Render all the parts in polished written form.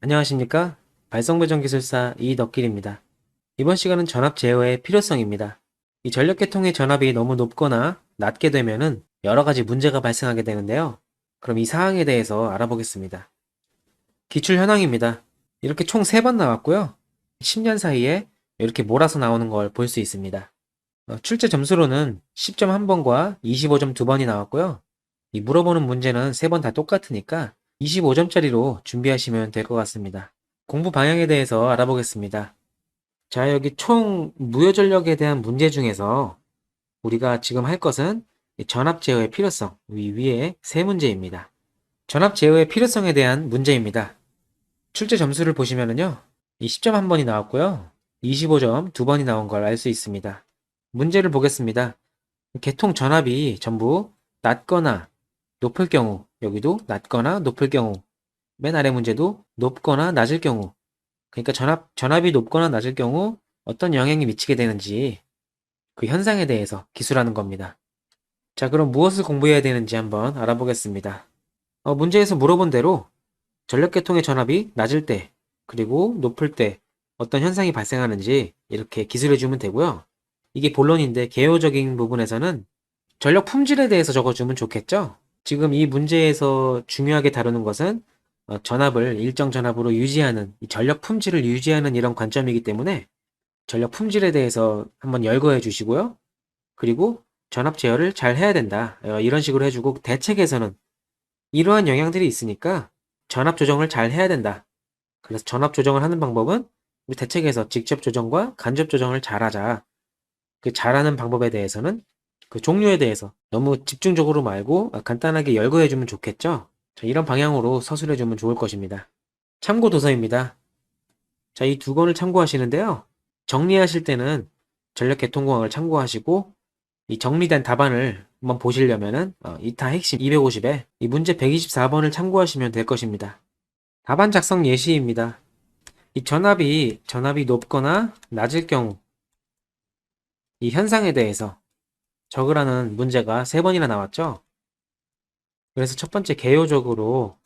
안녕하십니까? 발성배정기술사 이덕길입니다. 이번 시간은 전압 제어의 필요성입니다. 이 전력계통의 전압이 너무 높거나 낮게 되면은 여러 가지 문제가 발생하게 되는데요. 그럼 이 사항에 대해서 알아보겠습니다. 기출 현황입니다. 이렇게 총 3번 나왔고요. 10년 사이에 이렇게 몰아서 나오는 걸 볼 수 있습니다. 출제 점수로는 10점 1번과 25점 2번이 나왔고요. 이 물어보는 문제는 3번 다 똑같으니까 25점짜리로 준비하시면 될 것 같습니다. 공부 방향에 대해서 알아보겠습니다. 자, 여기 총 무효전력에 대한 문제 중에서 우리가 지금 할 것은 전압 제어의 필요성, 위에 세 문제입니다. 전압 제어의 필요성에 대한 문제입니다. 출제 점수를 보시면은요, 이 10점 1번이 나왔고요. 25점 2번이 나온 걸 알 수 있습니다. 문제를 보겠습니다. 계통 전압이 전부 낮거나 높을 경우, 여기도 낮거나 높을 경우, 맨 아래 문제도 높거나 낮을 경우, 그러니까 전압이 높거나 낮을 경우 어떤 영향이 미치게 되는지 그 현상에 대해서 기술하는 겁니다. 자, 그럼 무엇을 공부해야 되는지 한번 알아보겠습니다. 문제에서 물어본 대로 전력계통의 전압이 낮을 때, 그리고 높을 때 어떤 현상이 발생하는지 이렇게 기술해주면 되고요. 이게 본론인데 개요적인 부분에서는 전력 품질에 대해서 적어주면 좋겠죠? 지금 이 문제에서 중요하게 다루는 것은 전압을 일정 전압으로 유지하는, 이 전력 품질을 유지하는 이런 관점이기 때문에 전력 품질에 대해서 한번 열거해 주시고요. 그리고 전압 제어를 잘 해야 된다. 이런 식으로 해주고 대책에서는 이러한 영향들이 있으니까 전압 조정을 잘 해야 된다. 그래서 전압 조정을 하는 방법은 우리 대책에서 직접 조정과 간접 조정을 잘하자. 그 잘하는 방법에 대해서는 그 종류에 대해서 너무 집중적으로 말고 간단하게 열거해주면 좋겠죠? 자, 이런 방향으로 서술해주면 좋을 것입니다. 참고 도서입니다. 자, 이 두 권을 참고하시는데요. 정리하실 때는 전력계통공학을 참고하시고 이 정리된 답안을 한번 보시려면은 2타 핵심 250에 이 문제 124번을 참고하시면 될 것입니다. 답안 작성 예시입니다. 이 전압이 높거나 낮을 경우 이 현상에 대해서 적으라는 문제가 3번이나 나왔죠. 그래서 첫 번째 개요적으로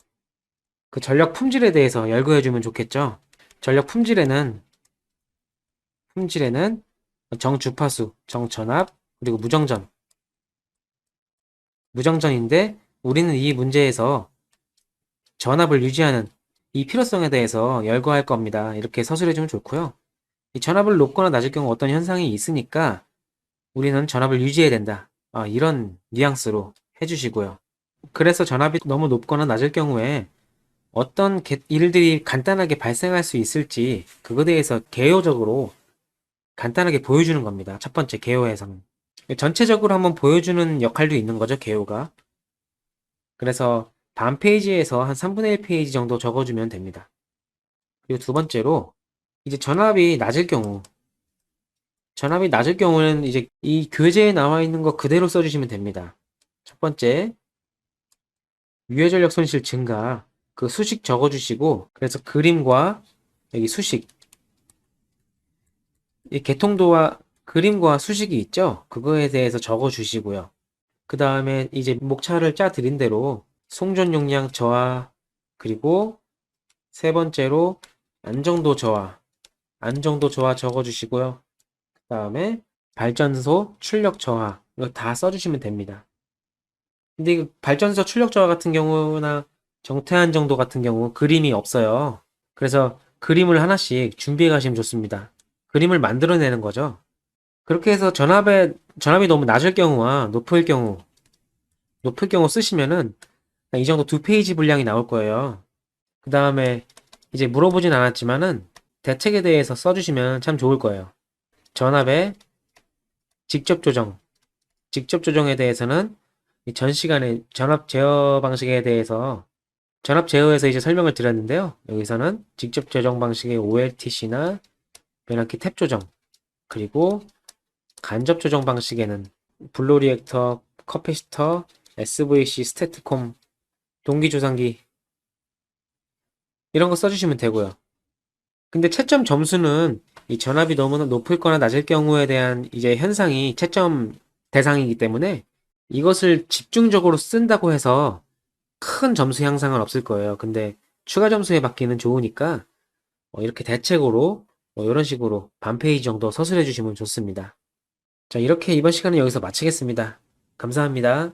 그 전력 품질에 대해서 열거해주면 좋겠죠. 전력 품질에는 정주파수, 정전압, 그리고 무정전인데 우리는 이 문제에서 전압을 유지하는 이 필요성에 대해서 열거할 겁니다. 이렇게 서술해주면 좋고요. 이 전압을 높거나 낮을 경우 어떤 현상이 있으니까 우리는 전압을 유지해야 된다. 이런 뉘앙스로 해주시고요. 그래서 전압이 너무 높거나 낮을 경우에 어떤 일들이 간단하게 발생할 수 있을지 그거에 대해서 개요적으로 간단하게 보여주는 겁니다. 첫 번째 개요에서는. 전체적으로 한번 보여주는 역할도 있는 거죠, 개요가. 그래서 다음 페이지에서 한 3분의 1 페이지 정도 적어주면 됩니다. 그리고 두 번째로 이제 전압이 낮을 경우는 이제 이 교재에 나와 있는 거 그대로 써주시면 됩니다. 첫 번째, 유해전력 손실 증가, 그 수식 적어주시고, 그래서 그림과 여기 수식, 이 개통도와 그림과 수식이 있죠? 그거에 대해서 적어주시고요. 그 다음에 이제 목차를 짜 드린 대로 송전 용량 저하, 그리고 세 번째로 안정도 저하 적어주시고요. 그 다음에 발전소 출력 저하, 이거 다 써주시면 됩니다. 근데 이 발전소 출력 저하 같은 경우나 정태한 정도 같은 경우 그림이 없어요. 그래서 그림을 하나씩 준비해 가시면 좋습니다. 그림을 만들어내는 거죠. 그렇게 해서 전압이 너무 낮을 경우와 높을 경우 쓰시면은 이 정도 2페이지 분량이 나올 거예요. 그 다음에 이제 물어보진 않았지만은 대책에 대해서 써주시면 참 좋을 거예요. 전압의 직접 조정. 직접 조정에 대해서는 전 시간에 전압 제어 방식에 대해서 전압 제어에서 이제 설명을 드렸는데요. 여기서는 직접 조정 방식의 OLTC나 변압기 탭 조정, 그리고 간접 조정 방식에는 블로 리액터, 커피스터, SVC, 스태트콤, 동기 조상기 이런 거 써주시면 되고요. 근데 채점 점수는 이 전압이 너무나 높을 거나 낮을 경우에 대한 이제 현상이 채점 대상이기 때문에 이것을 집중적으로 쓴다고 해서 큰 점수 향상은 없을 거예요. 근데 추가 점수에 받기는 좋으니까 이렇게 대책으로 이런 식으로 반 페이지 정도 서술해 주시면 좋습니다. 자, 이렇게 이번 시간은 여기서 마치겠습니다. 감사합니다.